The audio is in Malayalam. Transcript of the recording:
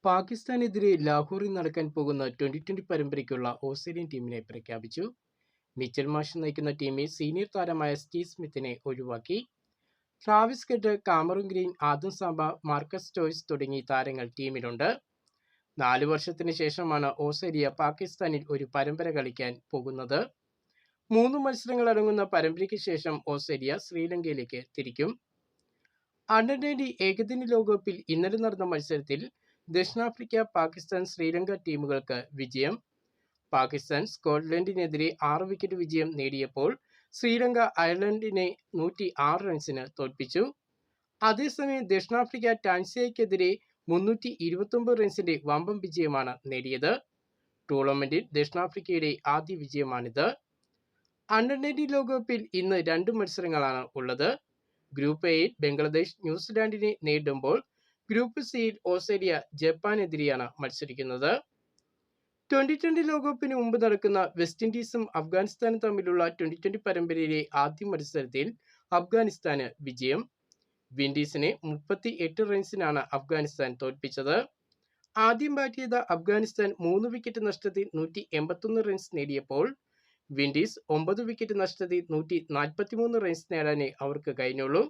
പാകിസ്ഥാനെതിരെ ലാഹോറിൽ നടക്കാൻ പോകുന്ന ട്വന്റി പരമ്പരയ്ക്കുള്ള ഓസ്ട്രേലിയൻ ടീമിനെ പ്രഖ്യാപിച്ചു. മിച്ചൽ മാഷ് നയിക്കുന്ന ടീമിൽ സീനിയർ താരമായ സ്റ്റീവ് സ്മിത്തിനെ ഒഴിവാക്കി. Travis Head, Cameron Green, Adam Zampa, Marcus Stoinis തുടങ്ങി താരങ്ങൾ ടീമിലുണ്ട്. 4 വർഷത്തിന് ശേഷമാണ് ഓസ്ട്രേലിയ പാകിസ്ഥാനിൽ ഒരു പരമ്പര കളിക്കാൻ പോകുന്നത്. 3 മത്സരങ്ങൾ അടങ്ങുന്ന പരമ്പരയ്ക്ക് ശേഷം ഓസ്ട്രേലിയ ശ്രീലങ്കയിലേക്ക് തിരിക്കും. അണ്ടർ-20 ഏകദിന ലോകകപ്പിൽ ഇന്നലെ നടന്ന മത്സരത്തിൽ ദക്ഷിണാഫ്രിക്ക, പാകിസ്ഥാൻ, ശ്രീലങ്ക ടീമുകൾക്ക് വിജയം. പാകിസ്ഥാൻ സ്കോട്ട്ലൻഡിനെതിരെ 6 വിക്കറ്റ് വിജയം നേടിയപ്പോൾ ശ്രീലങ്ക അയർലൻഡിനെ 106 റൺസിന് തോൽപ്പിച്ചു. അതേസമയം ദക്ഷിണാഫ്രിക്ക ടാൻസാനിയയ്ക്കെതിരെ 329 റൺസിന്റെ വമ്പൻ വിജയമാണ് നേടിയത്. ടൂർണമെന്റിൽ ദക്ഷിണാഫ്രിക്കയുടെ ആദ്യ വിജയമാണിത്. അണ്ടർ-19 ലോകകപ്പിൽ ഇന്ന് 2 മത്സരങ്ങളാണ് ഉള്ളത്. ഗ്രൂപ്പ് എയിൽ ബംഗ്ലാദേശ് ന്യൂസിലാൻഡിനെ നേരിടുമ്പോൾ ഗ്രൂപ്പ് സിയിൽ ഓസ്ട്രേലിയ ജപ്പാനെതിരെയാണ് മത്സരിക്കുന്നത്. 2020 ലോകകപ്പിന് മുമ്പ് നടക്കുന്ന വെസ്റ്റ് ഇൻഡീസും അഫ്ഗാനിസ്ഥാനും തമ്മിലുള്ള 2020 പരമ്പരയിലെ ആദ്യ മത്സരത്തിൽ അഫ്ഗാനിസ്ഥാന് വിജയം. വിൻഡീസിനെ 38 റൺസിനാണ് അഫ്ഗാനിസ്ഥാൻ തോൽപ്പിച്ചത്. ആദ്യം ബാറ്റ് ചെയ്ത അഫ്ഗാനിസ്ഥാൻ 3 വിക്കറ്റ് നഷ്ടത്തിൽ 181 റൺസ് നേടിയപ്പോൾ വിൻഡീസ് 9 വിക്കറ്റ് നഷ്ടത്തിൽ 143 റൺസ് നേടാനേ അവർക്ക് കഴിഞ്ഞുള്ളൂ.